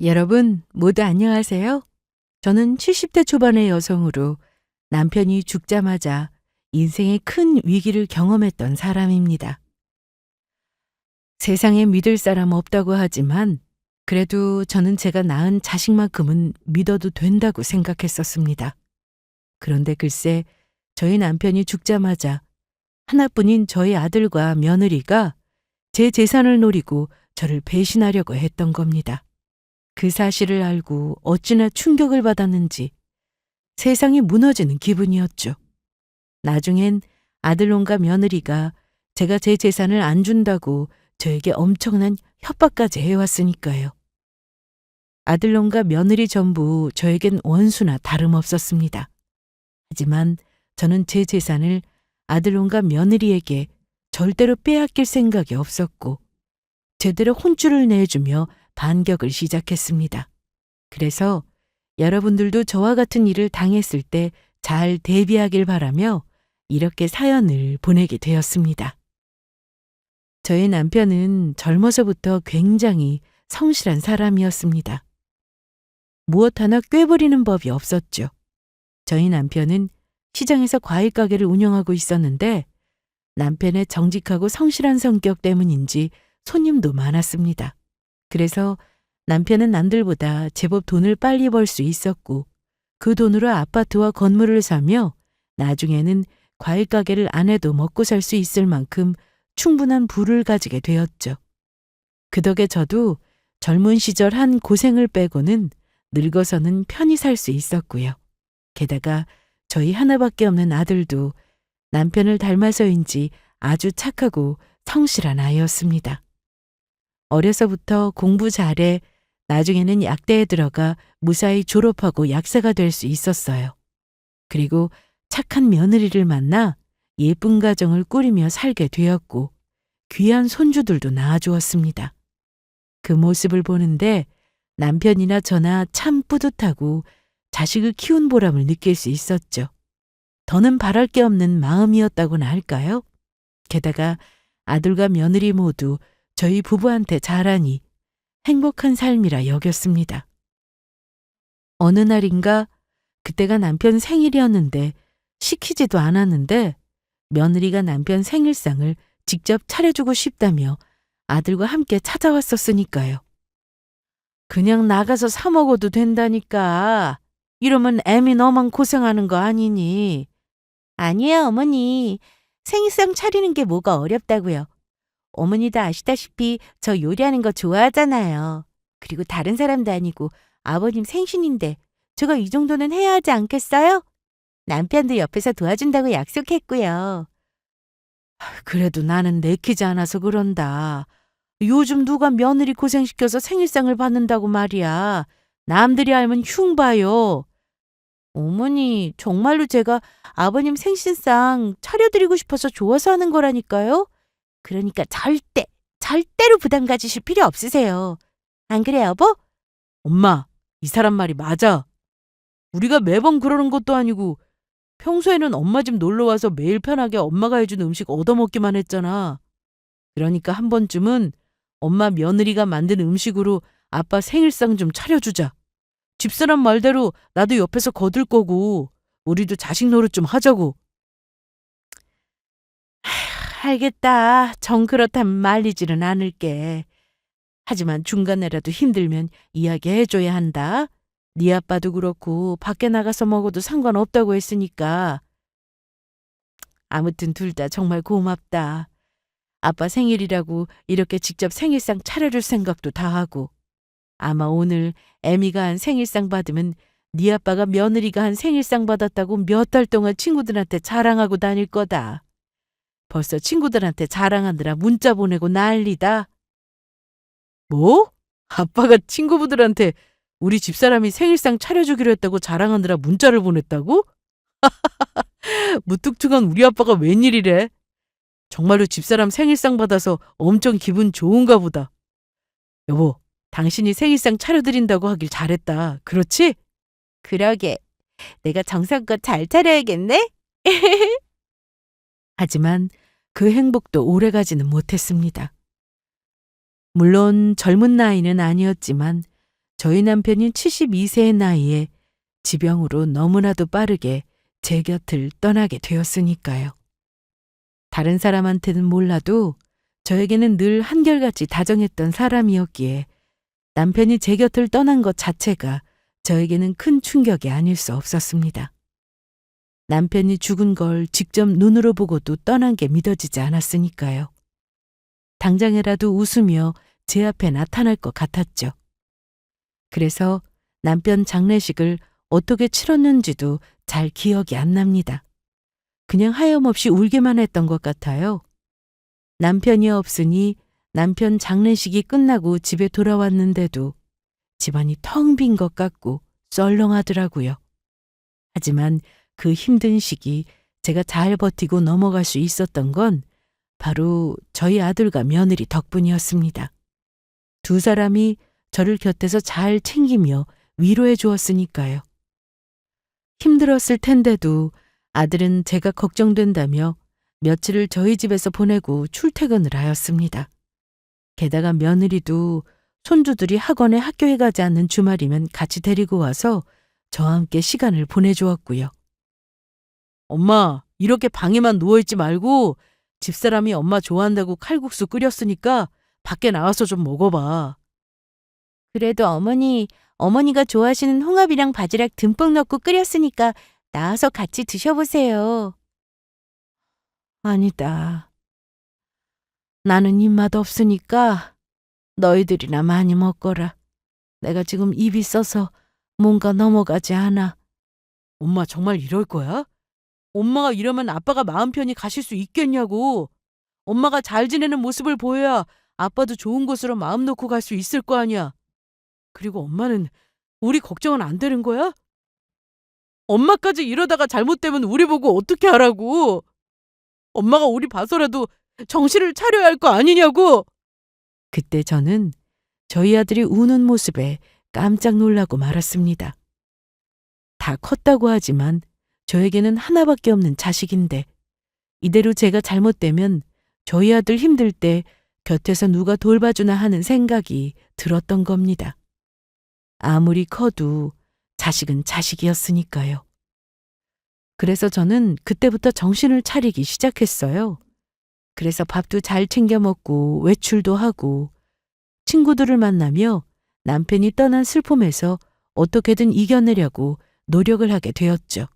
여러분 모두 안녕하세요. 저는 70대 초반의 여성으로 남편이 죽자마자 인생의 큰 위기를 경험했던 사람입니다. 세상에 믿을 사람 없다고 하지만 그래도 저는 제가 낳은 자식만큼은 믿어도 된다고 생각했었습니다. 그런데 글쎄 저희 남편이 죽자마자 하나뿐인 저희 아들과 며느리가 제 재산을 노리고 저를 배신하려고 했던 겁니다. 그 사실을 알고 어찌나 충격을 받았는지 세상이 무너지는 기분이었죠. 나중엔 아들놈과 며느리가 제가 제 재산을 안 준다고 저에게 엄청난 협박까지 해왔으니까요. 아들놈과 며느리 전부 저에겐 원수나 다름없었습니다. 하지만 저는 제 재산을 아들놈과 며느리에게 절대로 빼앗길 생각이 없었고 제대로 혼쭐을 내주며 반격을 시작했습니다. 그래서 여러분들도 저와 같은 일을 당했을 때 잘 대비하길 바라며 이렇게 사연을 보내게 되었습니다. 저희 남편은 젊어서부터 굉장히 성실한 사람이었습니다. 무엇 하나 꾀부리는 법이 없었죠. 저희 남편은 시장에서 과일 가게를 운영하고 있었는데 남편의 정직하고 성실한 성격 때문인지 손님도 많았습니다. 그래서 남편은 남들보다 제법 돈을 빨리 벌 수 있었고 그 돈으로 아파트와 건물을 사며 나중에는 과일 가게를 안 해도 먹고 살 수 있을 만큼 충분한 부를 가지게 되었죠. 그 덕에 저도 젊은 시절 한 고생을 빼고는 늙어서는 편히 살 수 있었고요. 게다가 저희 하나밖에 없는 아들도 남편을 닮아서인지 아주 착하고 성실한 아이였습니다. 어려서부터 공부 잘해 나중에는 약대에 들어가 무사히 졸업하고 약사가 될 수 있었어요. 그리고 착한 며느리를 만나 예쁜 가정을 꾸리며 살게 되었고 귀한 손주들도 낳아주었습니다. 그 모습을 보는데 남편이나 저나 참 뿌듯하고 자식을 키운 보람을 느낄 수 있었죠. 더는 바랄 게 없는 마음이었다고나 할까요? 게다가 아들과 며느리 모두 저희 부부한테 잘하니 행복한 삶이라 여겼습니다. 어느 날인가 그때가 남편 생일이었는데 시키지도 않았는데 며느리가 남편 생일상을 직접 차려주고 싶다며 아들과 함께 찾아왔었으니까요. 그냥 나가서 사 먹어도 된다니까. 이러면 애미 너만 고생하는 거 아니니? 아니에요, 어머니. 생일상 차리는 게 뭐가 어렵다고요. 어머니도 아시다시피 저 요리하는 거 좋아하잖아요. 그리고 다른 사람도 아니고 아버님 생신인데 제가 이 정도는 해야 하지 않겠어요? 남편도 옆에서 도와준다고 약속했고요. 그래도 나는 내키지 않아서 그런다. 요즘 누가 며느리 고생시켜서 생일상을 받는다고 말이야. 남들이 알면 흉 봐요. 어머니, 정말로 제가 아버님 생신상 차려드리고 싶어서 좋아서 하는 거라니까요. 그러니까 절대로 부담 가지실 필요 없으세요. 안 그래, 여보? 엄마, 이 사람 말이 맞아. 우리가 매번 그러는 것도 아니고 평소에는 엄마 집 놀러와서 매일 편하게 엄마가 해준 음식 얻어먹기만 했잖아. 그러니까 한 번쯤은 엄마 며느리가 만든 음식으로 아빠 생일상 좀 차려주자. 집사람 말대로 나도 옆에서 거들 거고 우리도 자식 노릇 좀 하자고. 알겠다. 정 그렇다면 말리지는 않을게. 하지만 중간에라도 힘들면 이야기해줘야 한다. 네 아빠도 그렇고 밖에 나가서 먹어도 상관없다고 했으니까. 아무튼 둘 다 정말 고맙다. 아빠 생일이라고 이렇게 직접 생일상 차려줄 생각도 다 하고. 아마 오늘 애미가 한 생일상 받으면 네 아빠가 며느리가 한 생일상 받았다고 몇 달 동안 친구들한테 자랑하고 다닐 거다. 벌써 친구들한테 자랑하느라 문자 보내고 난리다. 뭐? 아빠가 친구분들한테 우리 집사람이 생일상 차려주기로 했다고 자랑하느라 문자를 보냈다고? 무뚝뚝한 우리 아빠가 웬일이래? 정말로 집사람 생일상 받아서 엄청 기분 좋은가 보다. 여보, 당신이 생일상 차려드린다고 하길 잘했다. 그렇지? 그러게. 내가 정성껏 잘 차려야겠네? 하지만 그 행복도 오래가지는 못했습니다. 물론 젊은 나이는 아니었지만 저희 남편이 72세의 나이에 지병으로 너무나도 빠르게 제 곁을 떠나게 되었으니까요. 다른 사람한테는 몰라도 저에게는 늘 한결같이 다정했던 사람이었기에 남편이 제 곁을 떠난 것 자체가 저에게는 큰 충격이 아닐 수 없었습니다. 남편이 죽은 걸 직접 눈으로 보고도 떠난 게 믿어지지 않았으니까요. 당장이라도 웃으며 제 앞에 나타날 것 같았죠. 그래서 남편 장례식을 어떻게 치렀는지도 잘 기억이 안 납니다. 그냥 하염없이 울기만 했던 것 같아요. 남편이 없으니 남편 장례식이 끝나고 집에 돌아왔는데도 집안이 텅 빈 것 같고 썰렁하더라고요. 하지만 그 힘든 시기 제가 잘 버티고 넘어갈 수 있었던 건 바로 저희 아들과 며느리 덕분이었습니다. 두 사람이 저를 곁에서 잘 챙기며 위로해 주었으니까요. 힘들었을 텐데도 아들은 제가 걱정된다며 며칠을 저희 집에서 보내고 출퇴근을 하였습니다. 게다가 며느리도 손주들이 학원에 학교에 가지 않는 주말이면 같이 데리고 와서 저와 함께 시간을 보내주었고요. 엄마, 이렇게 방에만 누워있지 말고 집사람이 엄마 좋아한다고 칼국수 끓였으니까 밖에 나와서 좀 먹어봐. 그래도 어머니가 좋아하시는 홍합이랑 바지락 듬뿍 넣고 끓였으니까 나와서 같이 드셔보세요. 아니다. 나는 입맛 없으니까 너희들이나 많이 먹거라. 내가 지금 입이 써서 뭔가 넘어가지 않아. 엄마 정말 이럴 거야? 엄마가 이러면 아빠가 마음 편히 가실 수 있겠냐고. 엄마가 잘 지내는 모습을 보여야 아빠도 좋은 곳으로 마음 놓고 갈 수 있을 거 아니야. 그리고 엄마는 우리 걱정은 안 되는 거야? 엄마까지 이러다가 잘못되면 우리 보고 어떻게 하라고. 엄마가 우리 봐서라도 정신을 차려야 할 거 아니냐고. 그때 저는 저희 아들이 우는 모습에 깜짝 놀라고 말았습니다. 다 컸다고 하지만 저에게는 하나밖에 없는 자식인데 이대로 제가 잘못되면 저희 아들 힘들 때 곁에서 누가 돌봐주나 하는 생각이 들었던 겁니다. 아무리 커도 자식은 자식이었으니까요. 그래서 저는 그때부터 정신을 차리기 시작했어요. 그래서 밥도 잘 챙겨 먹고 외출도 하고 친구들을 만나며 남편이 떠난 슬픔에서 어떻게든 이겨내려고 노력을 하게 되었죠.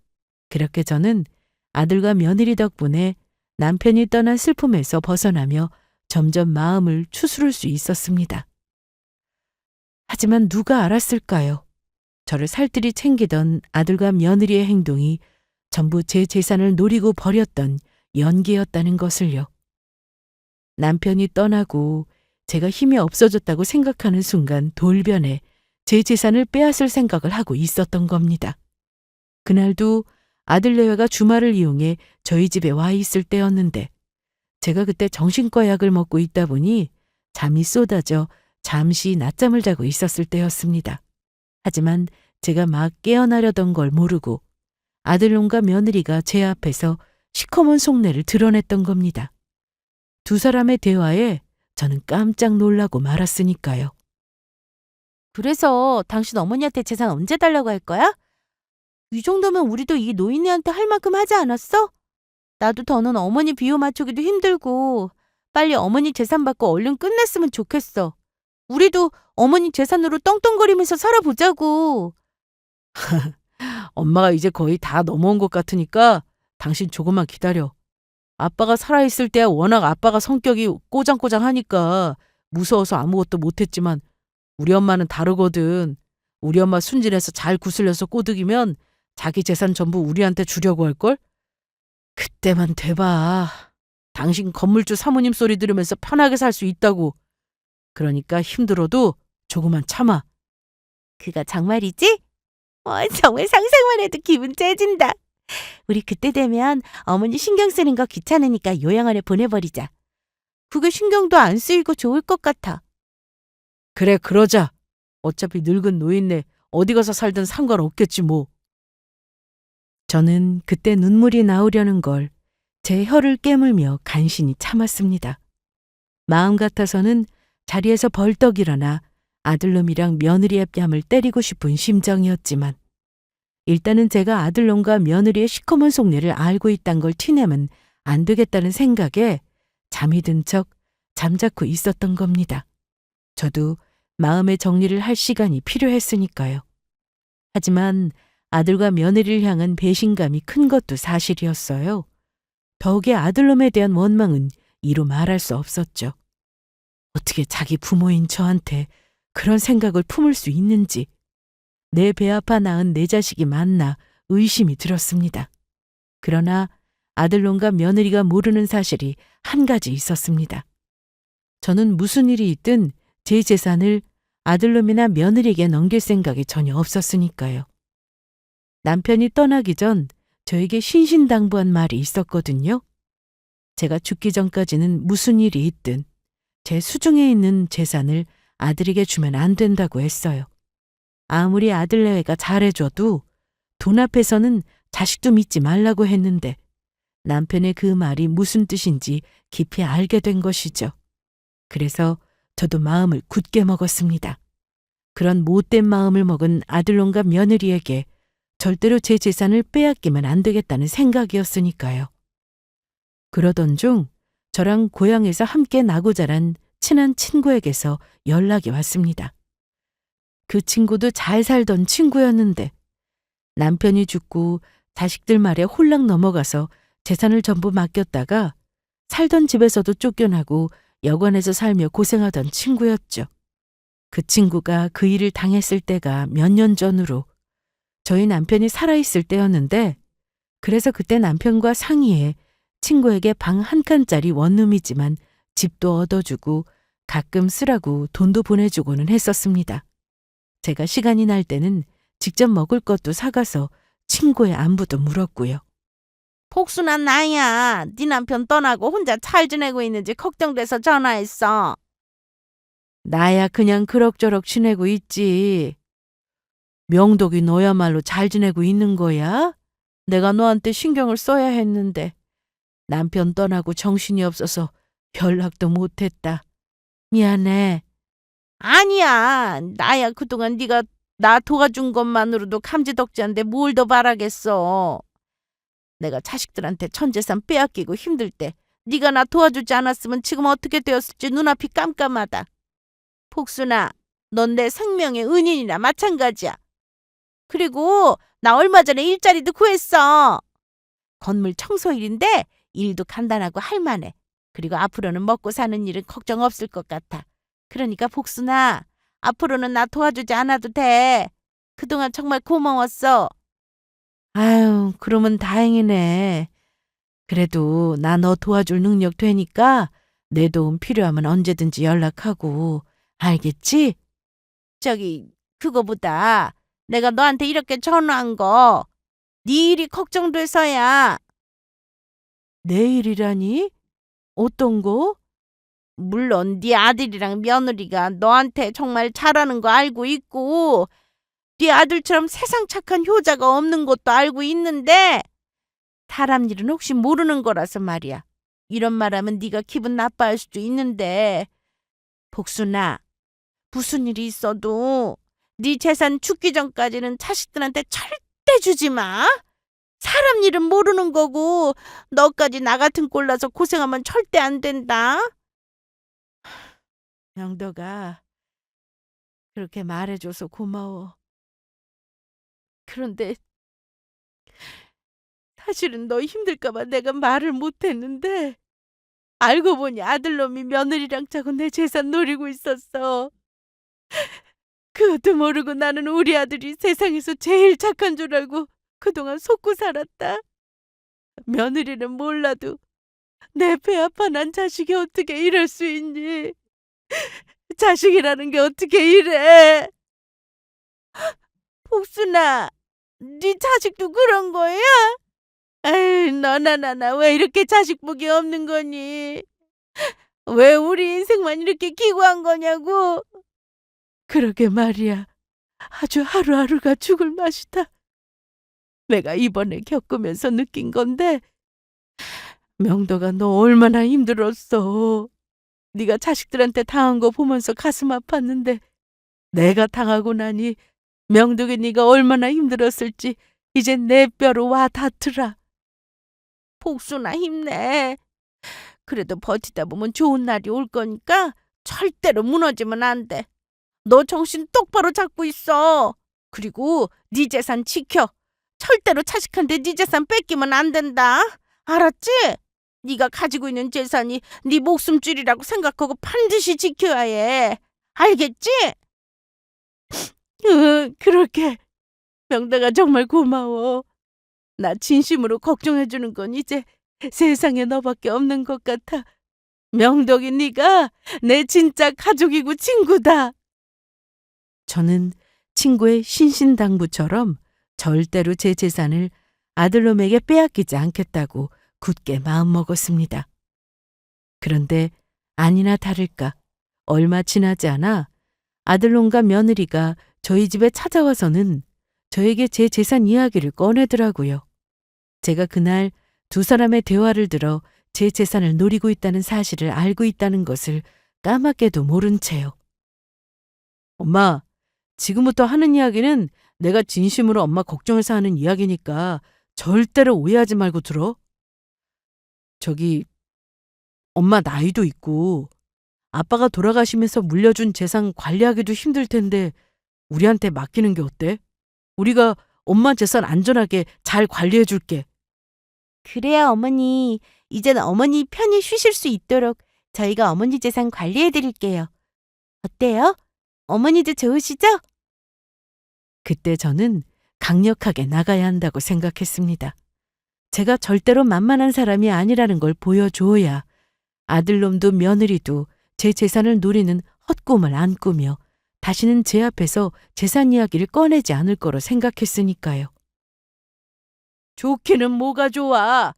그렇게 저는 아들과 며느리 덕분에 남편이 떠난 슬픔에서 벗어나며 점점 마음을 추스를 수 있었습니다. 하지만 누가 알았을까요? 저를 살뜰히 챙기던 아들과 며느리의 행동이 전부 제 재산을 노리고 버렸던 연기였다는 것을요. 남편이 떠나고 제가 힘이 없어졌다고 생각하는 순간 돌변해 제 재산을 빼앗을 생각을 하고 있었던 겁니다. 그날도 아들 내외가 주말을 이용해 저희 집에 와 있을 때였는데 제가 그때 정신과 약을 먹고 있다 보니 잠이 쏟아져 잠시 낮잠을 자고 있었을 때였습니다. 하지만 제가 막 깨어나려던 걸 모르고 아들놈과 며느리가 제 앞에서 시커먼 속내를 드러냈던 겁니다. 두 사람의 대화에 저는 깜짝 놀라고 말았으니까요. 그래서 당신 어머니한테 재산 언제 달라고 할 거야? 이 정도면 우리도 이 노인네한테 할 만큼 하지 않았어? 나도 더는 어머니 비유 맞추기도 힘들고 빨리 어머니 재산 받고 얼른 끝냈으면 좋겠어. 우리도 어머니 재산으로 떵떵거리면서 살아보자고. 엄마가 이제 거의 다 넘어온 것 같으니까 당신 조금만 기다려. 아빠가 살아있을 때야 워낙 아빠가 성격이 꼬장꼬장하니까 무서워서 아무것도 못했지만 우리 엄마는 다르거든. 우리 엄마 순진해서 잘 구슬려서 꼬드기면 자기 재산 전부 우리한테 주려고 할걸? 그때만 돼봐. 당신 건물주 사모님 소리 들으면서 편하게 살 수 있다고. 그러니까 힘들어도 조금만 참아. 그가 정말이지? 정말 상상만 해도 기분 째진다. 우리 그때 되면 어머니 신경 쓰는 거 귀찮으니까 요양원에 보내버리자. 그게 신경도 안 쓰이고 좋을 것 같아. 그래, 그러자. 어차피 늙은 노인네 어디 가서 살든 상관없겠지 뭐. 저는 그때 눈물이 나오려는 걸 제 혀를 깨물며 간신히 참았습니다. 마음 같아서는 자리에서 벌떡 일어나 아들놈이랑 며느리의 뺨을 때리고 싶은 심정이었지만 일단은 제가 아들놈과 며느리의 시커먼 속내를 알고 있단 걸 티내면 안 되겠다는 생각에 잠이 든 척 잠자코 있었던 겁니다. 저도 마음의 정리를 할 시간이 필요했으니까요. 하지만 아들과 며느리를 향한 배신감이 큰 것도 사실이었어요. 덕에 아들놈에 대한 원망은 이루 말할 수 없었죠. 어떻게 자기 부모인 저한테 그런 생각을 품을 수 있는지 내 배 아파 낳은 내 자식이 맞나 의심이 들었습니다. 그러나 아들놈과 며느리가 모르는 사실이 한 가지 있었습니다. 저는 무슨 일이 있든 제 재산을 아들놈이나 며느리에게 넘길 생각이 전혀 없었으니까요. 남편이 떠나기 전 저에게 신신당부한 말이 있었거든요. 제가 죽기 전까지는 무슨 일이 있든 제 수중에 있는 재산을 아들에게 주면 안 된다고 했어요. 아무리 아들내외가 잘해줘도 돈 앞에서는 자식도 믿지 말라고 했는데 남편의 그 말이 무슨 뜻인지 깊이 알게 된 것이죠. 그래서 저도 마음을 굳게 먹었습니다. 그런 못된 마음을 먹은 아들놈과 며느리에게 절대로 제 재산을 빼앗기면 안 되겠다는 생각이었으니까요. 그러던 중 저랑 고향에서 함께 나고 자란 친한 친구에게서 연락이 왔습니다. 그 친구도 잘 살던 친구였는데 남편이 죽고 자식들 말에 홀랑 넘어가서 재산을 전부 맡겼다가 살던 집에서도 쫓겨나고 여관에서 살며 고생하던 친구였죠. 그 친구가 그 일을 당했을 때가 몇 년 전으로 저희 남편이 살아있을 때였는데 그래서 그때 남편과 상의해 친구에게 방 한 칸짜리 원룸이지만 집도 얻어주고 가끔 쓰라고 돈도 보내주고는 했었습니다. 제가 시간이 날 때는 직접 먹을 것도 사가서 친구의 안부도 물었고요. 복순아 나야. 네 남편 떠나고 혼자 잘 지내고 있는지 걱정돼서 전화했어. 나야 그냥 그럭저럭 지내고 있지. 명덕이 너야말로 잘 지내고 있는 거야? 내가 너한테 신경을 써야 했는데 남편 떠나고 정신이 없어서 연락도 못했다. 미안해. 아니야. 나야 그동안 네가 나 도와준 것만으로도 감지덕지한데 뭘 더 바라겠어. 내가 자식들한테 전재산 빼앗기고 힘들 때 네가 나 도와주지 않았으면 지금 어떻게 되었을지 눈앞이 깜깜하다. 복순아, 넌 내 생명의 은인이나 마찬가지야. 그리고 나 얼마 전에 일자리도 구했어. 건물 청소일인데 일도 간단하고 할만해. 그리고 앞으로는 먹고 사는 일은 걱정 없을 것 같아. 그러니까 복순아, 앞으로는 나 도와주지 않아도 돼. 그동안 정말 고마웠어. 아유, 그러면 다행이네. 그래도 나 너 도와줄 능력 되니까 내 도움 필요하면 언제든지 연락하고. 알겠지? 저기 그거보다 내가 너한테 이렇게 전화한 거 네 일이 걱정돼서야. 내일이라니? 어떤 거? 물론 네 아들이랑 며느리가 너한테 정말 잘하는 거 알고 있고 네 아들처럼 세상 착한 효자가 없는 것도 알고 있는데 사람 일은 혹시 모르는 거라서 말이야. 이런 말하면 네가 기분 나빠할 수도 있는데 복순아, 무슨 일이 있어도 네 재산 죽기 전까지는 자식들한테 절대 주지 마. 사람 일은 모르는 거고 너까지 나 같은 꼴 나서 고생하면 절대 안 된다. 영덕아, 그렇게 말해줘서 고마워. 그런데 사실은 너 힘들까봐 내가 말을 못했는데 알고 보니 아들놈이 며느리랑 자고 내 재산 노리고 있었어. 그것도 모르고 나는 우리 아들이 세상에서 제일 착한 줄 알고 그동안 속고 살았다. 며느리는 몰라도 내 배 아파 난 자식이 어떻게 이럴 수 있니? 자식이라는 게 어떻게 이래? 복순아, 네 자식도 그런 거야? 에이, 너나 나나 왜 이렇게 자식 복이 없는 거니? 왜 우리 인생만 이렇게 기구한 거냐고? 그러게 말이야. 아주 하루하루가 죽을 맛이다. 내가 이번에 겪으면서 느낀 건데 명도가 너 얼마나 힘들었어. 네가 자식들한테 당한 거 보면서 가슴 아팠는데 내가 당하고 나니 명덕이 네가 얼마나 힘들었을지 이제 내 뼈로 와 닿더라. 복순아 힘내. 그래도 버티다 보면 좋은 날이 올 거니까 절대로 무너지면 안 돼. 너 정신 똑바로 잡고 있어. 그리고 네 재산 지켜. 절대로 차식한테 네 재산 뺏기면 안 된다. 알았지? 네가 가지고 있는 재산이 네 목숨줄이라고 생각하고 반드시 지켜야 해. 알겠지? 응, 그렇게. 명덕아 정말 고마워. 나 진심으로 걱정해주는 건 이제 세상에 너밖에 없는 것 같아. 명덕이 네가 내 진짜 가족이고 친구다. 저는 친구의 신신당부처럼 절대로 제 재산을 아들놈에게 빼앗기지 않겠다고 굳게 마음먹었습니다. 그런데 아니나 다를까 얼마 지나지 않아 아들놈과 며느리가 저희 집에 찾아와서는 저에게 제 재산 이야기를 꺼내더라고요. 제가 그날 두 사람의 대화를 들어 제 재산을 노리고 있다는 사실을 알고 있다는 것을 까맣게도 모른 채요. 엄마, 지금부터 하는 이야기는 내가 진심으로 엄마 걱정해서 하는 이야기니까 절대로 오해하지 말고 들어. 저기, 엄마 나이도 있고 아빠가 돌아가시면서 물려준 재산 관리하기도 힘들 텐데 우리한테 맡기는 게 어때? 우리가 엄마 재산 안전하게 잘 관리해 줄게. 그래야 어머니, 이젠 어머니 편히 쉬실 수 있도록 저희가 어머니 재산 관리해 드릴게요. 어때요? 어머니도 좋으시죠? 그때 저는 강력하게 나가야 한다고 생각했습니다. 제가 절대로 만만한 사람이 아니라는 걸 보여줘야 아들놈도 며느리도 제 재산을 노리는 헛꿈을 안 꾸며 다시는 제 앞에서 재산 이야기를 꺼내지 않을 거로 생각했으니까요. 좋기는 뭐가 좋아.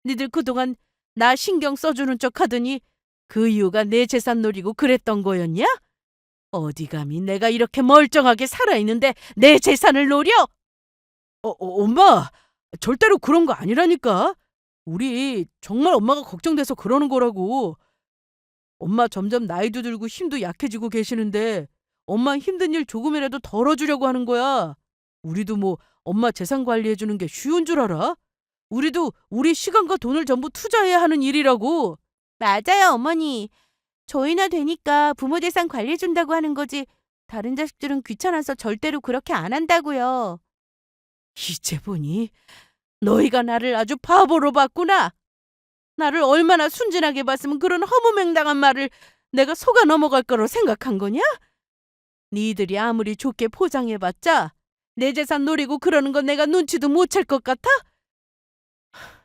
니들 그동안 나 신경 써주는 척 하더니 그 이유가 내 재산 노리고 그랬던 거였냐? 어디 감히 내가 이렇게 멀쩡하게 살아있는데 내 재산을 노려? 엄마, 절대로 그런 거 아니라니까. 우리 정말 엄마가 걱정돼서 그러는 거라고. 엄마 점점 나이도 들고 힘도 약해지고 계시는데 엄마 힘든 일 조금이라도 덜어주려고 하는 거야. 우리도 뭐 엄마 재산 관리해주는 게 쉬운 줄 알아? 우리도 우리 시간과 돈을 전부 투자해야 하는 일이라고. 맞아요, 어머니. 저희나 되니까 부모 재산 관리해준다고 하는 거지. 다른 자식들은 귀찮아서 절대로 그렇게 안 한다고요. 이제 보니 너희가 나를 아주 바보로 봤구나. 나를 얼마나 순진하게 봤으면 그런 허무맹랑한 말을 내가 속아 넘어갈 거로 생각한 거냐? 니들이 아무리 좋게 포장해봤자 내 재산 노리고 그러는 건 내가 눈치도 못 챌 것 같아?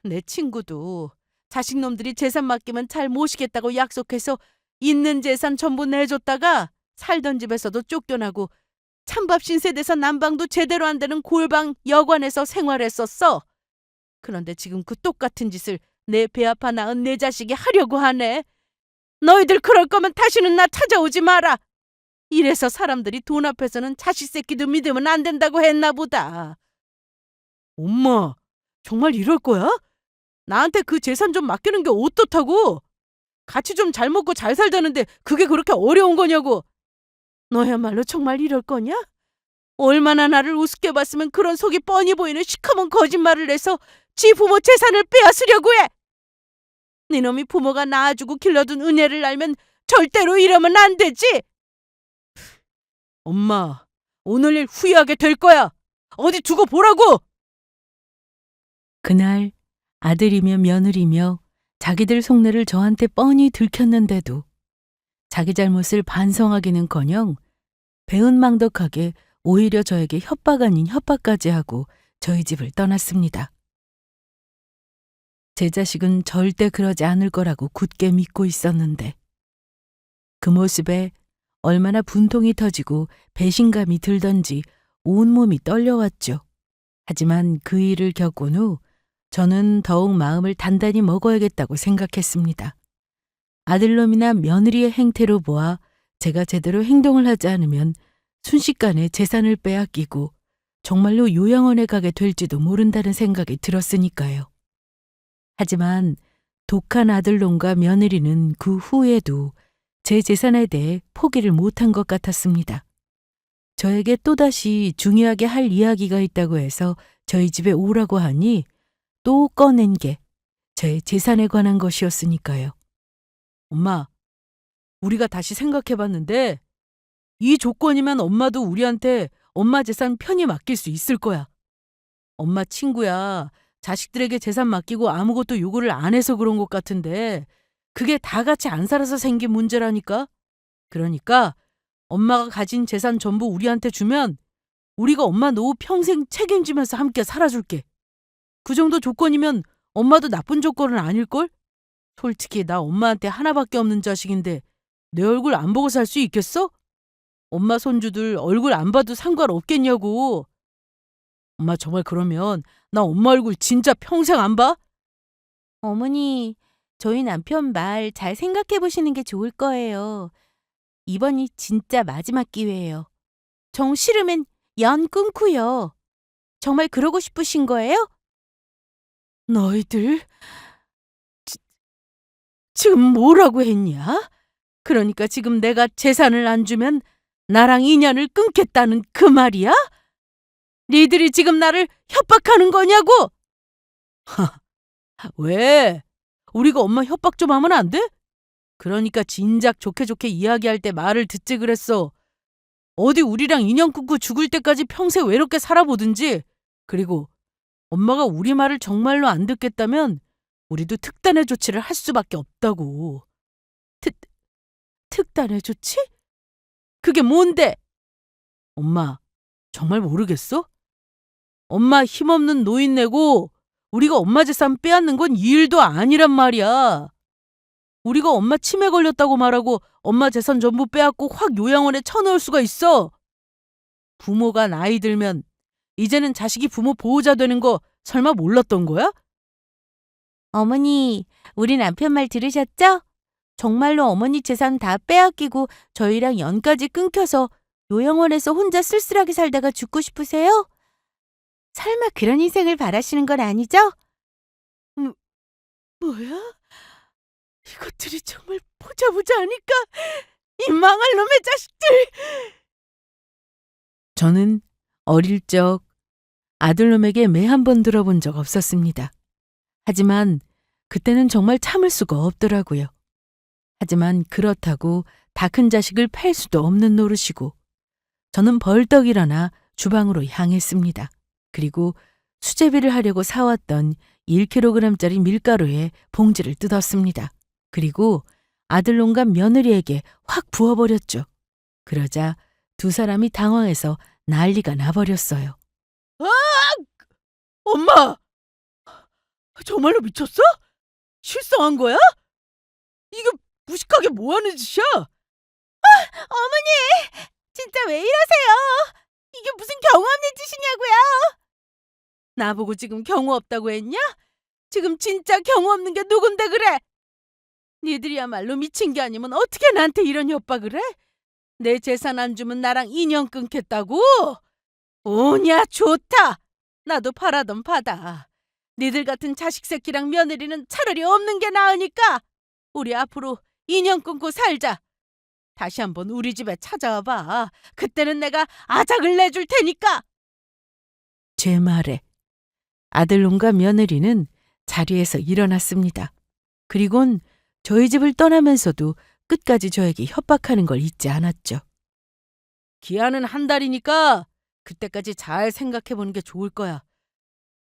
내 친구도 자식놈들이 재산 맡기면 잘 모시겠다고 약속해서 있는 재산 전부 내줬다가 살던 집에서도 쫓겨나고 찬밥 신세돼서 난방도 제대로 안 되는 골방 여관에서 생활했었어. 그런데 지금 그 똑같은 짓을 내 배 아파 낳은 내 자식이 하려고 하네. 너희들 그럴 거면 다시는 나 찾아오지 마라. 이래서 사람들이 돈 앞에서는 자식 새끼도 믿으면 안 된다고 했나 보다. 엄마, 정말 이럴 거야? 나한테 그 재산 좀 맡기는 게 어떻다고? 같이 좀 잘 먹고 잘 살자는데 그게 그렇게 어려운 거냐고. 너야말로 정말 이럴 거냐? 얼마나 나를 우습게 봤으면 그런 속이 뻔히 보이는 시커먼 거짓말을 해서 지 부모 재산을 빼앗으려고 해. 네 놈이 부모가 낳아주고 길러둔 은혜를 알면 절대로 이러면 안 되지. 엄마, 오늘 일 후회하게 될 거야. 어디 두고 보라고. 그날 아들이며 며느리며 자기들 속내를 저한테 뻔히 들켰는데도 자기 잘못을 반성하기는커녕 배은망덕하게 오히려 저에게 협박 아닌 협박까지 하고 저희 집을 떠났습니다. 제 자식은 절대 그러지 않을 거라고 굳게 믿고 있었는데 그 모습에 얼마나 분통이 터지고 배신감이 들던지 온몸이 떨려왔죠. 하지만 그 일을 겪은 후 저는 더욱 마음을 단단히 먹어야겠다고 생각했습니다. 아들놈이나 며느리의 행태로 보아 제가 제대로 행동을 하지 않으면 순식간에 재산을 빼앗기고 정말로 요양원에 가게 될지도 모른다는 생각이 들었으니까요. 하지만 독한 아들놈과 며느리는 그 후에도 제 재산에 대해 포기를 못한 것 같았습니다. 저에게 또다시 중요하게 할 이야기가 있다고 해서 저희 집에 오라고 하니 또 꺼낸 게 저의 재산에 관한 것이었으니까요. 엄마, 우리가 다시 생각해봤는데 이 조건이면 엄마도 우리한테 엄마 재산 편히 맡길 수 있을 거야. 엄마 친구야. 자식들에게 재산 맡기고 아무것도 요구를 안 해서 그런 것 같은데 그게 다 같이 안 살아서 생긴 문제라니까. 그러니까 엄마가 가진 재산 전부 우리한테 주면 우리가 엄마 노후 평생 책임지면서 함께 살아줄게. 그 정도 조건이면 엄마도 나쁜 조건은 아닐걸? 솔직히 나 엄마한테 하나밖에 없는 자식인데 내 얼굴 안 보고 살 수 있겠어? 엄마 손주들 얼굴 안 봐도 상관없겠냐고. 엄마 정말 그러면 나 엄마 얼굴 진짜 평생 안 봐? 어머니, 저희 남편 말 잘 생각해 보시는 게 좋을 거예요. 이번이 진짜 마지막 기회예요. 정 싫으면 연 끊고요. 정말 그러고 싶으신 거예요? 너희들 지금 뭐라고 했냐? 그러니까 지금 내가 재산을 안 주면 나랑 인연을 끊겠다는 그 말이야? 니들이 지금 나를 협박하는 거냐고? 왜? 우리가 엄마 협박 좀 하면 안 돼? 그러니까 진작 좋게 좋게 이야기할 때 말을 듣지 그랬어. 어디 우리랑 인연 끊고 죽을 때까지 평생 외롭게 살아보든지. 그리고 엄마가 우리 말을 정말로 안 듣겠다면 우리도 특단의 조치를 할 수밖에 없다고. 특단의 조치? 그게 뭔데? 엄마, 정말 모르겠어? 엄마 힘없는 노인 내고 우리가 엄마 재산 빼앗는 건 이 일도 아니란 말이야. 우리가 엄마 치매 걸렸다고 말하고 엄마 재산 전부 빼앗고 확 요양원에 쳐넣을 수가 있어. 부모가 나이 들면 이제는 자식이 부모 보호자 되는 거 설마 몰랐던 거야? 어머니, 우리 남편 말 들으셨죠? 정말로 어머니 재산 다 빼앗기고 저희랑 연까지 끊겨서 요양원에서 혼자 쓸쓸하게 살다가 죽고 싶으세요? 설마 그런 인생을 바라시는 건 아니죠? 뭐야? 이것들이 정말 보자 하니까 이 망할 놈의 자식들! 저는 어릴 적 아들놈에게 매 한 번 들어본 적 없었습니다. 하지만 그때는 정말 참을 수가 없더라고요. 하지만 그렇다고 다 큰 자식을 팔 수도 없는 노릇이고 저는 벌떡 일어나 주방으로 향했습니다. 그리고 수제비를 하려고 사왔던 1kg짜리 밀가루에 봉지를 뜯었습니다. 그리고 아들놈과 며느리에게 확 부어버렸죠. 그러자 두 사람이 당황해서 난리가 나버렸어요. 아! 엄마! 정말로 미쳤어? 실성한 거야? 이게 무식하게 뭐하는 짓이야? 어머니! 진짜 왜 이러세요? 이게 무슨 경우 없는 짓이냐고요? 나보고 지금 경우 없다고 했냐? 지금 진짜 경우 없는 게 누군데 그래? 니들이야말로 미친 게 아니면 어떻게 나한테 이런 협박을 해? 내 재산 안 주면 나랑 인연 끊겠다고? 오냐 좋다. 나도 바라던 바다. 니들 같은 자식 새끼랑 며느리는 차라리 없는 게 나으니까 우리 앞으로 인연 끊고 살자. 다시 한번 우리 집에 찾아와 봐. 그때는 내가 아작을 내줄 테니까. 제 말에 아들놈과 며느리는 자리에서 일어났습니다. 그리곤 저희 집을 떠나면서도 끝까지 저에게 협박하는 걸 잊지 않았죠. 기한은 한 달이니까 그때까지 잘 생각해보는 게 좋을 거야.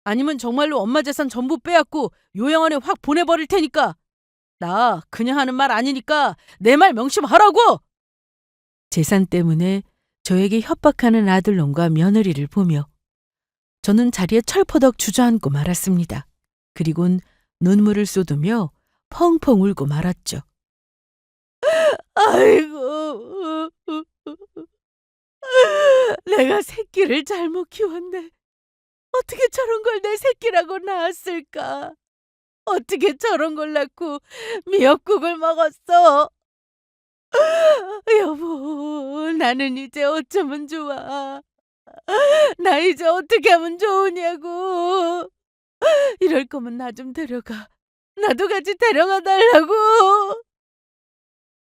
아니면 정말로 엄마 재산 전부 빼앗고 요양원에 확 보내버릴 테니까. 나 그냥 하는 말 아니니까 내 말 명심하라고! 재산 때문에 저에게 협박하는 아들놈과 며느리를 보며 저는 자리에 철퍼덕 주저앉고 말았습니다. 그리곤 눈물을 쏟으며 펑펑 울고 말았죠. 아이고, 내가 새끼를 잘못 키웠네. 어떻게 저런 걸 내 새끼라고 낳았을까? 어떻게 저런 걸 낳고 미역국을 먹었어? 여보, 나는 이제 어쩌면 좋아. 나 이제 어떻게 하면 좋으냐고. 이럴 거면 나 좀 데려가. 나도 같이 데려가 달라고.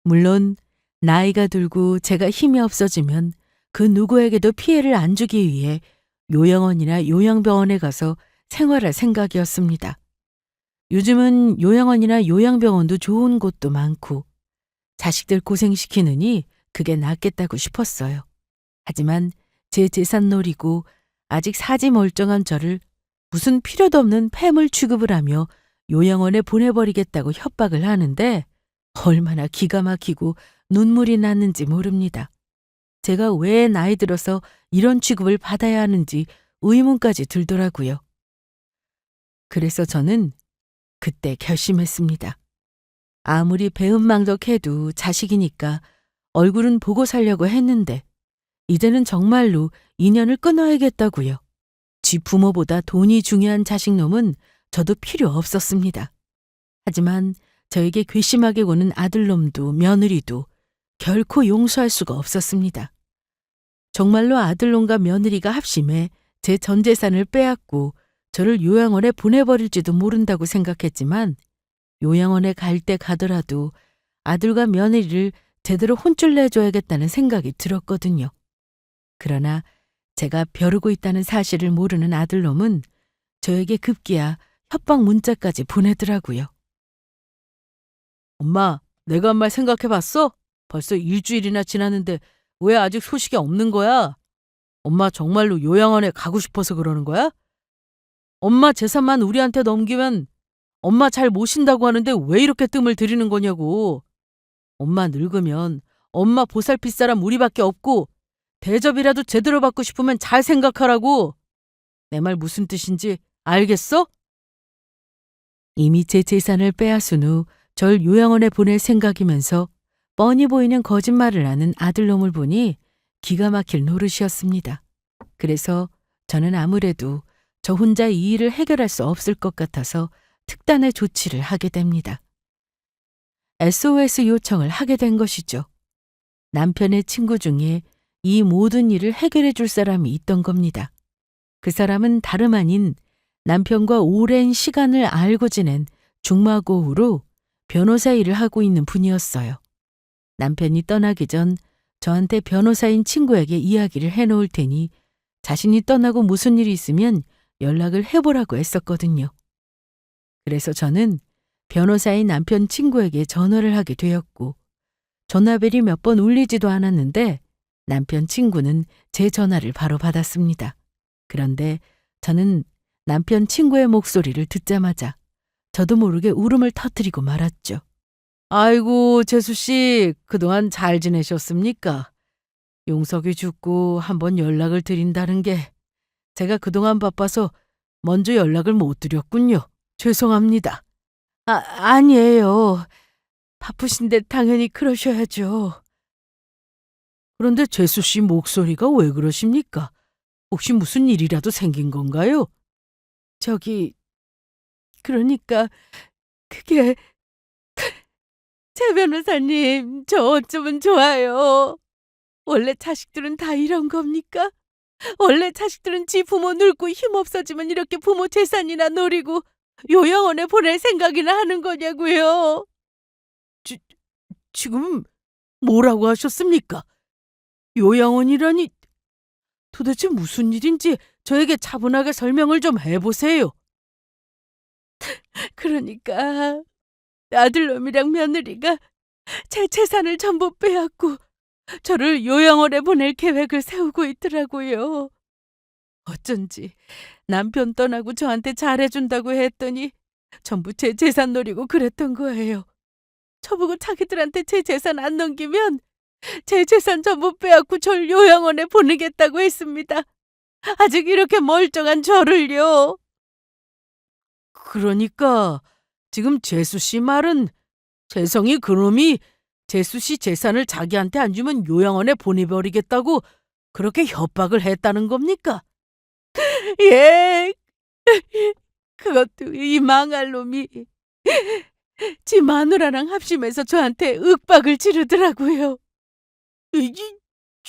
물론 나이가 들고 제가 힘이 없어지면 그 누구에게도 피해를 안 주기 위해 요양원이나 요양병원에 가서 생활할 생각이었습니다. 요즘은 요양원이나 요양병원도 좋은 곳도 많고 자식들 고생시키느니 그게 낫겠다고 싶었어요. 하지만 제 재산 노리고 아직 사지 멀쩡한 저를 무슨 필요도 없는 폐물 취급을 하며 요양원에 보내버리겠다고 협박을 하는데 얼마나 기가 막히고 눈물이 났는지 모릅니다. 제가 왜 나이 들어서 이런 취급을 받아야 하는지 의문까지 들더라고요. 그래서 저는 그때 결심했습니다. 아무리 배은망덕해도 자식이니까 얼굴은 보고 살려고 했는데 이제는 정말로 인연을 끊어야겠다고요. 지 부모보다 돈이 중요한 자식놈은 저도 필요 없었습니다. 하지만 저에게 괘씸하게 구는 아들놈도 며느리도 결코 용서할 수가 없었습니다. 정말로 아들놈과 며느리가 합심해 제 전 재산을 빼앗고 저를 요양원에 보내버릴지도 모른다고 생각했지만 요양원에 갈 때 가더라도 아들과 며느리를 제대로 혼쭐 내줘야겠다는 생각이 들었거든요. 그러나 제가 벼르고 있다는 사실을 모르는 아들놈은 저에게 급기야 협박 문자까지 보내더라고요. 엄마, 내가 한 말 생각해봤어? 벌써 일주일이나 지났는데 왜 아직 소식이 없는 거야? 엄마 정말로 요양원에 가고 싶어서 그러는 거야? 엄마 재산만 우리한테 넘기면 엄마 잘 모신다고 하는데 왜 이렇게 뜸을 들이는 거냐고. 엄마 늙으면 엄마 보살필 사람 우리밖에 없고 대접이라도 제대로 받고 싶으면 잘 생각하라고. 내 말 무슨 뜻인지 알겠어? 이미 제 재산을 빼앗은 후 절 요양원에 보낼 생각이면서 뻔히 보이는 거짓말을 하는 아들놈을 보니 기가 막힐 노릇이었습니다. 그래서 저는 아무래도 저 혼자 이 일을 해결할 수 없을 것 같아서 특단의 조치를 하게 됩니다. SOS 요청을 하게 된 것이죠. 남편의 친구 중에 이 모든 일을 해결해 줄 사람이 있던 겁니다. 그 사람은 다름 아닌 남편과 오랜 시간을 알고 지낸 중마고우로 변호사 일을 하고 있는 분이었어요. 남편이 떠나기 전 저한테 변호사인 친구에게 이야기를 해놓을 테니 자신이 떠나고 무슨 일이 있으면 연락을 해보라고 했었거든요. 그래서 저는 변호사인 남편 친구에게 전화를 하게 되었고 전화벨이 몇 번 울리지도 않았는데 남편 친구는 제 전화를 바로 받았습니다. 그런데 저는 남편 친구의 목소리를 듣자마자 저도 모르게 울음을 터뜨리고 말았죠. 아이고, 재수씨, 그동안 잘 지내셨습니까? 용석이 죽고 한번 연락을 드린다는 게 제가 그동안 바빠서 먼저 연락을 못 드렸군요. 죄송합니다. 아니에요. 바쁘신데 당연히 그러셔야죠. 그런데 재수씨 목소리가 왜 그러십니까? 혹시 무슨 일이라도 생긴 건가요? 그러니까 그게 제 변호사님, 저 어쩌면 좋아요. 원래 자식들은 다 이런 겁니까? 원래 자식들은 지 부모 늙고 힘없어지면 이렇게 부모 재산이나 노리고 요양원에 보낼 생각이나 하는 거냐고요. 지금 뭐라고 하셨습니까? 요양원이라니 도대체 무슨 일인지 저에게 차분하게 설명을 좀 해보세요. 그러니까 아들놈이랑 며느리가 제 재산을 전부 빼앗고 저를 요양원에 보낼 계획을 세우고 있더라고요. 어쩐지 남편 떠나고 저한테 잘해준다고 했더니 전부 제 재산 노리고 그랬던 거예요. 저보고 자기들한테 제 재산 안 넘기면 제 재산 전부 빼앗고 절 요양원에 보내겠다고 했습니다. 아직 이렇게 멀쩡한 저를요. 그러니까 지금 재수 씨 말은 재성이 그놈이 재수 씨 재산을 자기한테 안 주면 요양원에 보내버리겠다고 그렇게 협박을 했다는 겁니까? 예, 그것도 이 망할 놈이 지 마누라랑 합심해서 저한테 윽박을 지르더라고요.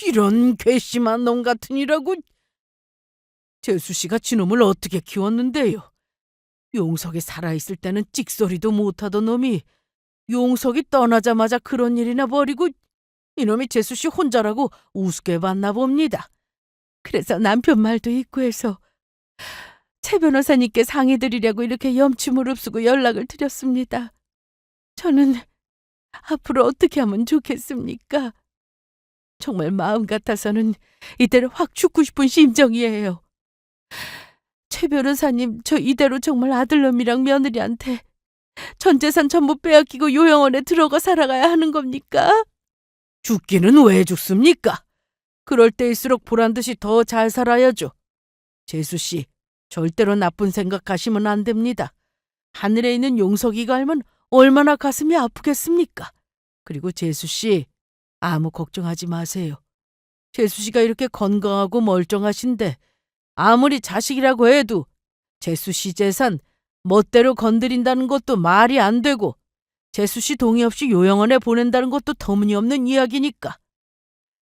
이런 괘씸한 놈 같으니라고. 재수 씨가 지놈을 어떻게 키웠는데요? 용석이 살아있을 때는 찍소리도 못하던 놈이 용석이 떠나자마자 그런 일이나 벌이고 이놈이 재수 씨 혼자라고 우습게 봤나 봅니다. 그래서 남편 말도 있고 해서 최 변호사님께 상의드리려고 이렇게 염치무릅쓰고 연락을 드렸습니다. 저는 앞으로 어떻게 하면 좋겠습니까? 정말 마음 같아서는 이대로 확 죽고 싶은 심정이에요. 최 변호사님, 저 이대로 정말 아들놈이랑 며느리한테 전 재산 전부 빼앗기고 요양원에 들어가 살아가야 하는 겁니까? 죽기는 왜 죽습니까? 그럴 때일수록 보란 듯이 더 잘 살아야죠. 재수 씨, 절대로 나쁜 생각하시면 안 됩니다. 하늘에 있는 용석이가 알면 얼마나 가슴이 아프겠습니까? 그리고 재수 씨, 아무 걱정하지 마세요. 재수 씨가 이렇게 건강하고 멀쩡하신데 아무리 자식이라고 해도 재수 씨 재산 멋대로 건드린다는 것도 말이 안 되고 재수 씨 동의 없이 요양원에 보낸다는 것도 터무니없는 이야기니까.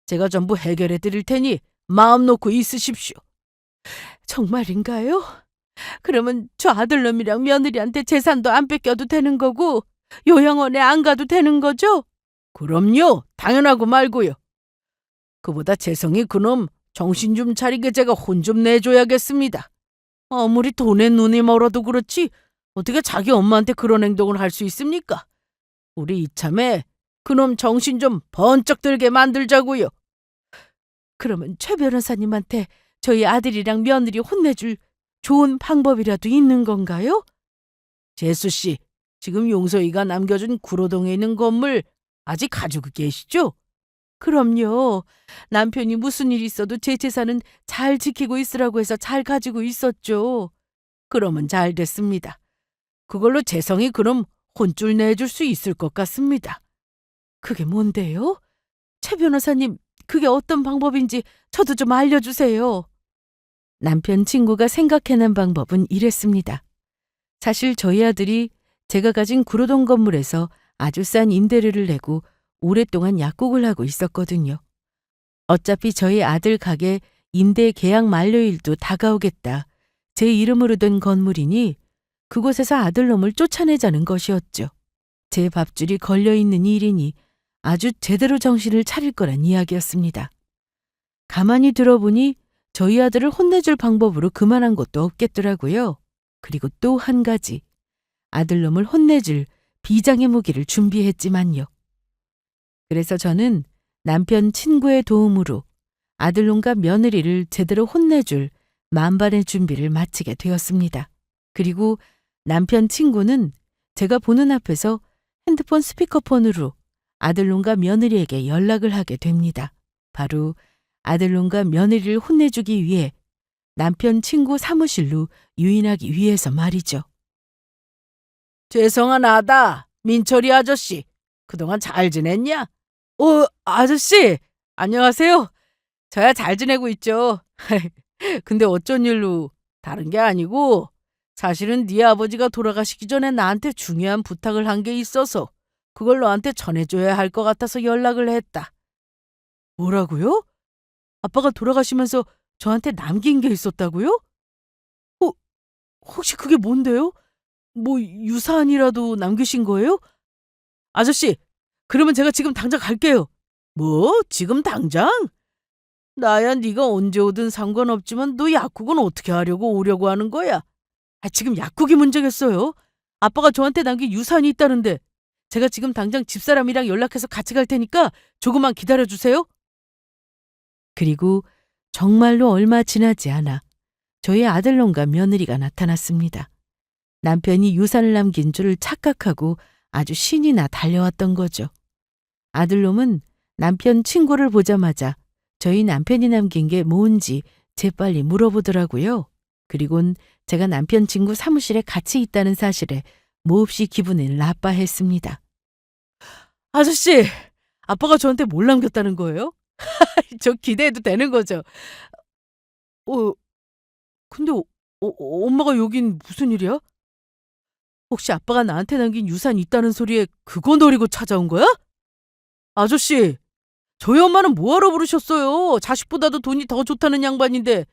제가 전부 해결해 드릴 테니 마음 놓고 있으십시오. 정말인가요? 그러면 저 아들놈이랑 며느리한테 재산도 안 뺏겨도 되는 거고 요양원에 안 가도 되는 거죠? 그럼요. 당연하고 말고요. 그보다 재성이 그놈 정신 좀 차리게 제가 혼 좀 내줘야겠습니다. 아무리 돈에 눈이 멀어도 그렇지 어떻게 자기 엄마한테 그런 행동을 할 수 있습니까? 우리 이참에 그놈 정신 좀 번쩍 들게 만들자고요. 그러면 최 변호사님한테 저희 아들이랑 며느리 혼내줄 좋은 방법이라도 있는 건가요? 재수 씨, 지금 용서이가 남겨준 구로동에 있는 건물 아직 가지고 계시죠? 그럼요. 남편이 무슨 일 있어도 제 재산은 잘 지키고 있으라고 해서 잘 가지고 있었죠. 그러면 잘 됐습니다. 그걸로 재성이 그럼 혼쭐 내줄 수 있을 것 같습니다. 그게 뭔데요? 최 변호사님, 그게 어떤 방법인지 저도 좀 알려주세요. 남편 친구가 생각해낸 방법은 이랬습니다. 사실 저희 아들이 제가 가진 구로동 건물에서 아주 싼 임대료를 내고 오랫동안 약국을 하고 있었거든요. 어차피 저희 아들 가게 임대 계약 만료일도 다가오겠다. 제 이름으로 된 건물이니 그곳에서 아들놈을 쫓아내자는 것이었죠. 제 밥줄이 걸려있는 일이니 아주 제대로 정신을 차릴 거란 이야기였습니다. 가만히 들어보니 저희 아들을 혼내줄 방법으로 그만한 것도 없겠더라고요. 그리고 또 한 가지, 아들놈을 혼내줄 비장의 무기를 준비했지만요. 그래서 저는 남편 친구의 도움으로 아들놈과 며느리를 제대로 혼내줄 만반의 준비를 마치게 되었습니다. 그리고 남편 친구는 제가 보는 앞에서 핸드폰 스피커폰으로 아들놈과 며느리에게 연락을 하게 됩니다. 바로 아들놈과 며느리를 혼내주기 위해 남편 친구 사무실로 유인하기 위해서 말이죠. 재성아 나다. 민철이 아저씨. 그동안 잘 지냈냐? 아저씨! 안녕하세요. 저야 잘 지내고 있죠. 근데 어쩐 일로? 다른 게 아니고 사실은 네 아버지가 돌아가시기 전에 나한테 중요한 부탁을 한 게 있어서 그걸 너한테 전해줘야 할 것 같아서 연락을 했다. 뭐라고요? 아빠가 돌아가시면서 저한테 남긴 게 있었다고요? 혹시 그게 뭔데요? 뭐 유산이라도 남기신 거예요? 아저씨, 그러면 제가 지금 당장 갈게요. 뭐? 지금 당장? 나야 네가 언제 오든 상관없지만 너 약국은 어떻게 하려고 오려고 하는 거야? 지금 약국이 문제겠어요. 아빠가 저한테 남긴 유산이 있다는데 제가 지금 당장 집사람이랑 연락해서 같이 갈 테니까 조금만 기다려주세요. 그리고 정말로 얼마 지나지 않아 저희 아들놈과 며느리가 나타났습니다. 남편이 유산을 남긴 줄을 착각하고 아주 신이 나 달려왔던 거죠. 아들놈은 남편 친구를 보자마자 저희 남편이 남긴 게 뭔지 재빨리 물어보더라고요. 그리곤 제가 남편 친구 사무실에 같이 있다는 사실에 몹시 기분을 나빠했습니다. 아저씨, 아빠가 저한테 뭘 남겼다는 거예요? 저 기대해도 되는 거죠? 근데 엄마가 여긴 무슨 일이야? 혹시 아빠가 나한테 남긴 유산 있다는 소리에 그거 노리고 찾아온 거야? 아저씨, 저희 엄마는 뭐하러 부르셨어요? 자식보다도 돈이 더 좋다는 양반인데.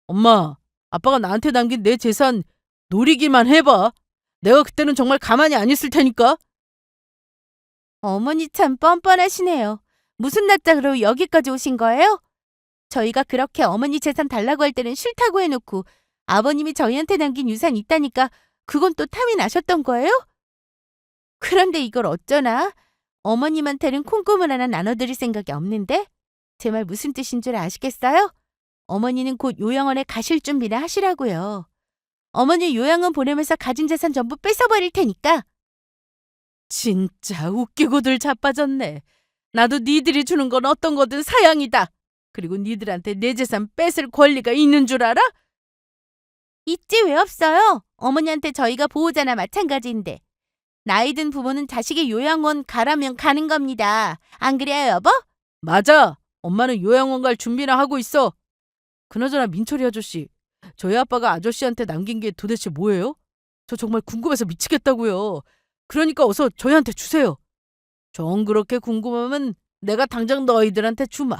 엄마, 아빠가 나한테 남긴 내 재산 노리기만 해봐. 내가 그때는 정말 가만히 안 있을 테니까. 어머니 참 뻔뻔하시네요. 무슨 낯짝으로 여기까지 오신 거예요? 저희가 그렇게 어머니 재산 달라고 할 때는 싫다고 해놓고 아버님이 저희한테 남긴 유산 있다니까 그건 또 탐이 나셨던 거예요? 그런데 이걸 어쩌나? 어머님한테는 콩고물 하나 나눠드릴 생각이 없는데? 제 말 무슨 뜻인 줄 아시겠어요? 어머니는 곧 요양원에 가실 준비나 하시라고요. 어머니 요양원 보내면서 가진 재산 전부 뺏어버릴 테니까. 진짜 웃기고들 자빠졌네. 나도 니들이 주는 건 어떤 거든 사양이다. 그리고 니들한테 내 재산 뺏을 권리가 있는 줄 알아? 있지 왜 없어요? 어머니한테 저희가 보호자나 마찬가지인데. 나이 든 부모는 자식이 요양원 가라면 가는 겁니다. 안 그래요, 여보? 맞아. 엄마는 요양원 갈 준비나 하고 있어. 그나저나 민철이 아저씨, 저희 아빠가 아저씨한테 남긴 게 도대체 뭐예요? 저 정말 궁금해서 미치겠다고요. 그러니까 어서 저희한테 주세요. 정 그렇게 궁금하면 내가 당장 너희들한테 주마.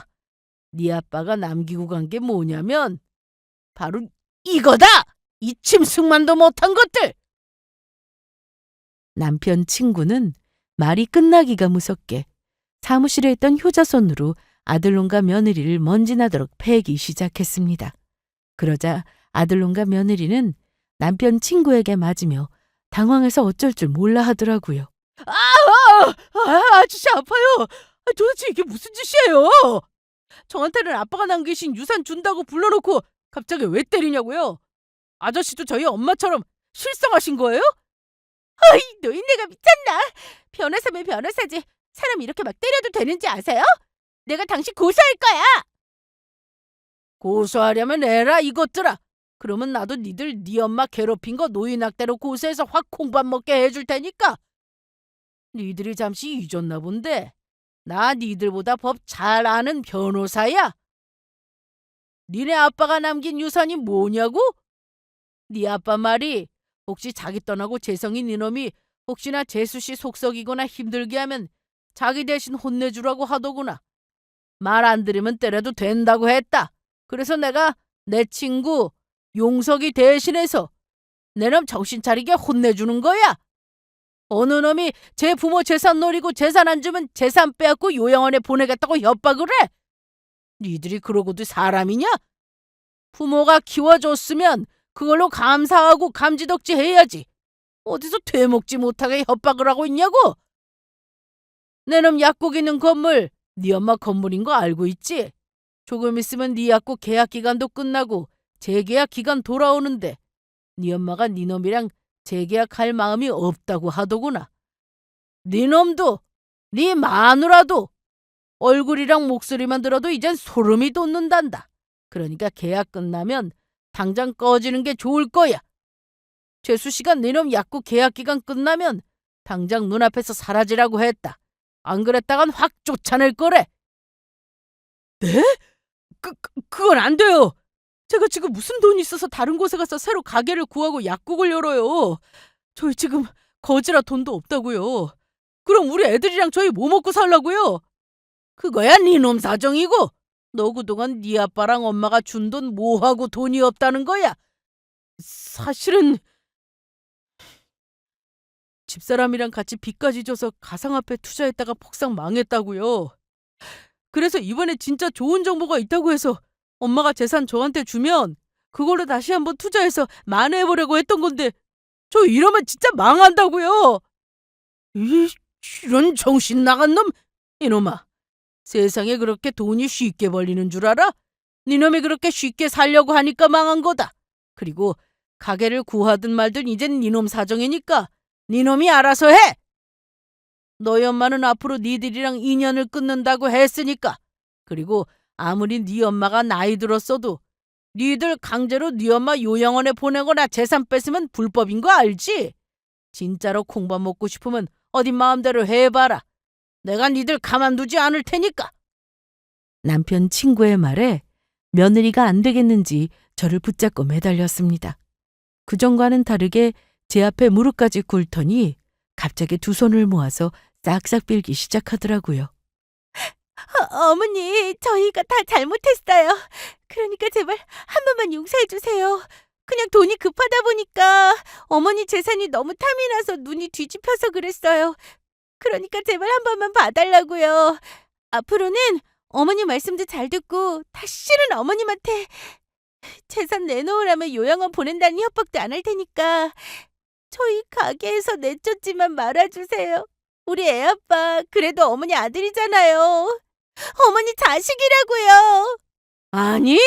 네 아빠가 남기고 간 게 뭐냐면 바로 이거다! 이 침승만도 못한 것들! 남편 친구는 말이 끝나기가 무섭게 사무실에 있던 효자손으로 아들놈과 며느리를 먼지나도록 패기 시작했습니다. 그러자 아들놈과 며느리는 남편 친구에게 맞으며 당황해서 어쩔 줄 몰라 하더라고요. 아저씨 아파요. 도대체 이게 무슨 짓이에요? 저한테는 아빠가 남기신 유산 준다고 불러놓고 갑자기 왜 때리냐고요? 아저씨도 저희 엄마처럼 실성하신 거예요? 어이, 노인네가 미쳤나? 변호사면 변호사지. 사람 이렇게 막 때려도 되는지 아세요? 내가 당신 고소할 거야. 고소하려면 에라 이것들아. 그러면 나도 니들 네 엄마 괴롭힌 거 노인학대로 고소해서 확 콩밥 먹게 해줄 테니까. 니들이 잠시 잊었나 본데 나 니들보다 법 잘 아는 변호사야. 니네 아빠가 남긴 유산이 뭐냐고? 네 아빠 말이 혹시 자기 떠나고 재성인 이놈이 혹시나 재수씨 속썩이거나 힘들게 하면 자기 대신 혼내주라고 하더구나. 말 안 들으면 때려도 된다고 했다. 그래서 내가 내 친구 용석이 대신해서 내 놈 정신 차리게 혼내주는 거야. 어느 놈이 제 부모 재산 노리고 재산 안 주면 재산 빼앗고 요양원에 보내겠다고 협박을 해? 니들이 그러고도 사람이냐? 부모가 키워줬으면 그걸로 감사하고 감지덕지 해야지. 어디서 되먹지 못하게 협박을 하고 있냐고? 내 놈 약국 있는 건물 네 엄마 건물인 거 알고 있지? 조금 있으면 네 약국 계약 기간도 끝나고 재계약 기간 돌아오는데 네 엄마가 네 놈이랑 재계약할 마음이 없다고 하더구나. 네 놈도 네 마누라도 얼굴이랑 목소리만 들어도 이젠 소름이 돋는단다. 그러니까 계약 끝나면 당장 꺼지는 게 좋을 거야. 죄수씨가 네 놈 약국 계약 기간 끝나면 당장 눈앞에서 사라지라고 했다. 안 그랬다간 확 쫓아낼 거래. 네? 그건 안 돼요. 제가 지금 무슨 돈이 있어서 다른 곳에 가서 새로 가게를 구하고 약국을 열어요. 저희 지금 거지라 돈도 없다고요. 그럼 우리 애들이랑 저희 뭐 먹고 살라고요? 그거야 네 놈 사정이고 너 그동안 네 아빠랑 엄마가 준 돈 뭐하고 돈이 없다는 거야? 사실은 집사람이랑 같이 빚까지 져서 가상화폐 투자했다가 폭삭 망했다고요. 그래서 이번에 진짜 좋은 정보가 있다고 해서 엄마가 재산 저한테 주면 그걸로 다시 한번 투자해서 만회해보려고 했던 건데 저 이러면 진짜 망한다고요. 이런 정신 나간 놈. 이놈아. 세상에 그렇게 돈이 쉽게 벌리는 줄 알아? 니놈이 그렇게 쉽게 살려고 하니까 망한 거다. 그리고 가게를 구하든 말든 이젠 니놈 사정이니까 니놈이 알아서 해. 너희 엄마는 앞으로 니들이랑 인연을 끊는다고 했으니까. 그리고 아무리 네 엄마가 나이 들었어도 니들 강제로 네 엄마 요양원에 보내거나 재산 뺏으면 불법인 거 알지? 진짜로 콩밥 먹고 싶으면 어디 마음대로 해봐라. 내가 니들 가만두지 않을 테니까. 남편 친구의 말에 며느리가 안 되겠는지 저를 붙잡고 매달렸습니다. 그전과는 다르게 제 앞에 무릎까지 꿇더니 갑자기 두 손을 모아서 싹싹 빌기 시작하더라고요. 어머니, 저희가 다 잘못했어요. 그러니까 제발 한 번만 용서해 주세요. 그냥 돈이 급하다 보니까 어머니 재산이 너무 탐이 나서 눈이 뒤집혀서 그랬어요. 그러니까 제발 한 번만 봐달라고요. 앞으로는 어머니 말씀도 잘 듣고 다시는 어머님한테 재산 내놓으라면 요양원 보낸다는 협박도 안 할 테니까 저희 가게에서 내쫓지만 말아주세요. 우리 애아빠 그래도 어머니 아들이잖아요. 어머니 자식이라고요. 아니,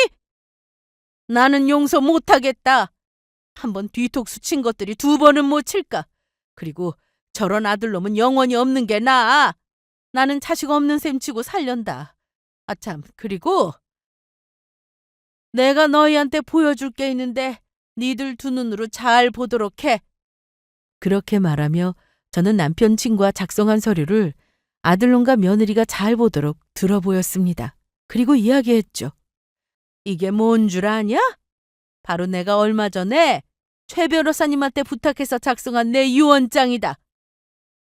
나는 용서 못하겠다. 한번 뒤통수 친 것들이 두 번은 못 칠까. 그리고 저런 아들놈은 영원히 없는 게 나아. 나는 자식 없는 셈 치고 살련다. 아참, 그리고 내가 너희한테 보여줄 게 있는데 니들 두 눈으로 잘 보도록 해. 그렇게 말하며 저는 남편 친구와 작성한 서류를 아들놈과 며느리가 잘 보도록 들어보였습니다. 그리고 이야기했죠. 이게 뭔 줄 아냐? 바로 내가 얼마 전에 최 변호사님한테 부탁해서 작성한 내 유언장이다.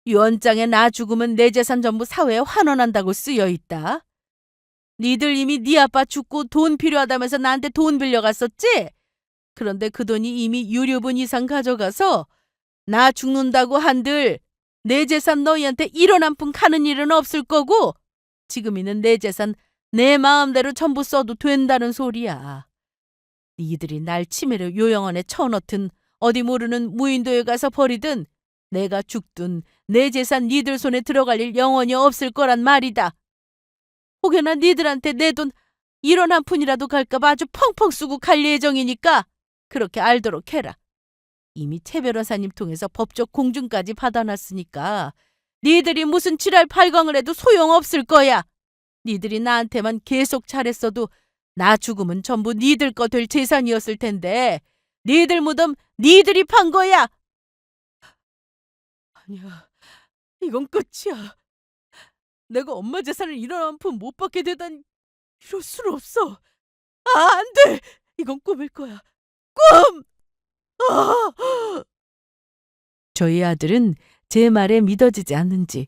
유언장에 나 죽으면 내 재산 전부 사회에 환원한다고 쓰여 있다. 니들 이미 네 아빠 죽고 돈 필요하다면서 나한테 돈 빌려갔었지? 그런데 그 돈이 이미 유류분 이상 가져가서 나 죽는다고 한들 내 재산 너희한테 1원 한 푼 가는 일은 없을 거고 지금이는 내 재산 내 마음대로 전부 써도 된다는 소리야. 니들이 날 치매로 요양원에 쳐넣든 어디 모르는 무인도에 가서 버리든 내가 죽든 내 재산 니들 손에 들어갈 일 영원히 없을 거란 말이다. 혹여나 니들한테 내 돈 1원 한 푼이라도 갈까봐 아주 펑펑 쓰고 갈 예정이니까 그렇게 알도록 해라. 이미 최 변호사님 통해서 법적 공증까지 받아놨으니까 니들이 무슨 지랄 발광을 해도 소용없을 거야. 니들이 나한테만 계속 잘했어도 나 죽으면 전부 니들 거 될 재산이었을 텐데 니들 무덤 니들이 판 거야. 아니야, 이건 끝이야. 내가 엄마 재산을 1원 한 푼 못 받게 되다니 이럴 수는 없어. 아, 안 돼. 이건 꿈일 거야. 꿈! 아! 저희 아들은 제 말에 믿어지지 않는지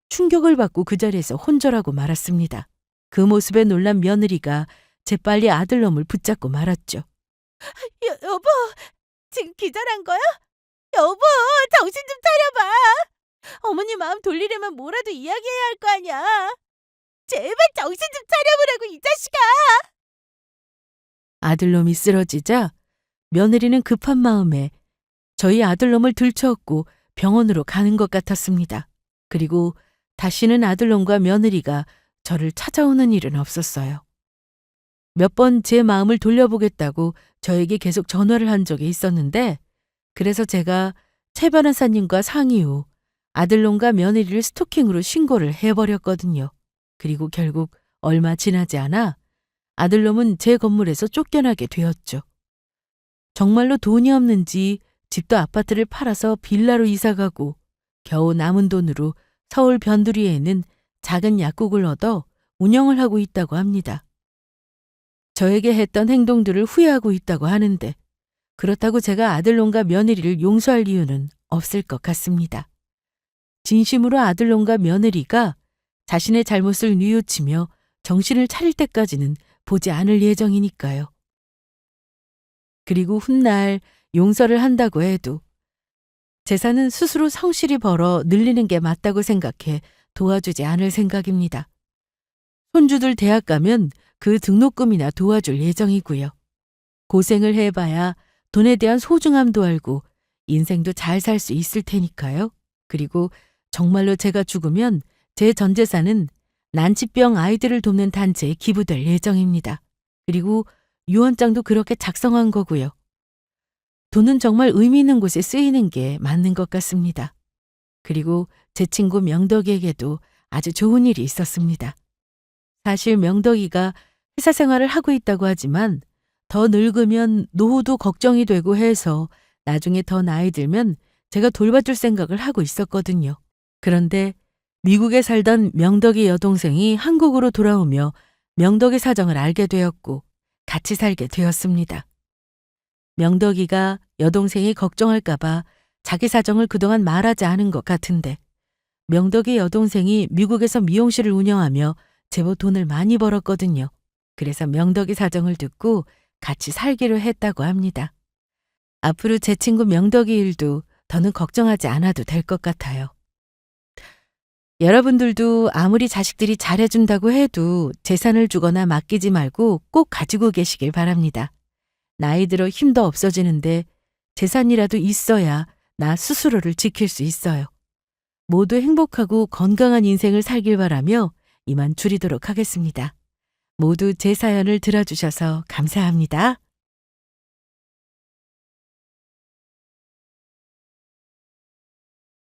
충격을 받고 그 자리에서 혼절하고 말았습니다. 그 모습에 놀란 며느리가 재빨리 아들놈을 붙잡고 말았죠. 여보, 지금 기절한 거야? 여보, 정신 좀 차려봐. 어머니 마음 돌리려면 뭐라도 이야기해야 할 거 아니야. 제발 정신 좀 차려보라고, 이 자식아. 아들놈이 쓰러지자 며느리는 급한 마음에 저희 아들놈을 들쳐업고 병원으로 가는 것 같았습니다. 그리고 다시는 아들놈과 며느리가 저를 찾아오는 일은 없었어요. 몇 번 제 마음을 돌려보겠다고 저에게 계속 전화를 한 적이 있었는데 그래서 제가 최 변호사님과 상의 후 아들놈과 며느리를 스토킹으로 신고를 해버렸거든요. 그리고 결국 얼마 지나지 않아 아들놈은 제 건물에서 쫓겨나게 되었죠. 정말로 돈이 없는지 집도 아파트를 팔아서 빌라로 이사가고 겨우 남은 돈으로 서울 변두리에 있는 작은 약국을 얻어 운영을 하고 있다고 합니다. 저에게 했던 행동들을 후회하고 있다고 하는데 그렇다고 제가 아들놈과 며느리를 용서할 이유는 없을 것 같습니다. 진심으로 아들놈과 며느리가 자신의 잘못을 뉘우치며 정신을 차릴 때까지는 보지 않을 예정이니까요. 그리고 훗날 용서를 한다고 해도 재산은 스스로 성실히 벌어 늘리는 게 맞다고 생각해 도와주지 않을 생각입니다. 손주들 대학 가면 그 등록금이나 도와줄 예정이고요. 고생을 해봐야 돈에 대한 소중함도 알고 인생도 잘 살 수 있을 테니까요. 그리고 정말로 제가 죽으면 제 전 재산은 난치병 아이들을 돕는 단체에 기부될 예정입니다. 그리고 유언장도 그렇게 작성한 거고요. 돈은 정말 의미 있는 곳에 쓰이는 게 맞는 것 같습니다. 그리고 제 친구 명덕이에게도 아주 좋은 일이 있었습니다. 사실 명덕이가 회사 생활을 하고 있다고 하지만 더 늙으면 노후도 걱정이 되고 해서 나중에 더 나이 들면 제가 돌봐줄 생각을 하고 있었거든요. 그런데 미국에 살던 명덕이 여동생이 한국으로 돌아오며 명덕의 사정을 알게 되었고 같이 살게 되었습니다. 명덕이가 여동생이 걱정할까봐 자기 사정을 그동안 말하지 않은 것 같은데 명덕의 여동생이 미국에서 미용실을 운영하며 제법 돈을 많이 벌었거든요. 그래서 명덕이 사정을 듣고 같이 살기로 했다고 합니다. 앞으로 제 친구 명덕이 일도 더는 걱정하지 않아도 될 것 같아요. 여러분들도 아무리 자식들이 잘해준다고 해도 재산을 주거나 맡기지 말고 꼭 가지고 계시길 바랍니다. 나이 들어 힘도 없어지는데 재산이라도 있어야 나 스스로를 지킬 수 있어요. 모두 행복하고 건강한 인생을 살길 바라며 이만 줄이도록 하겠습니다. 모두 제 사연을 들어주셔서 감사합니다.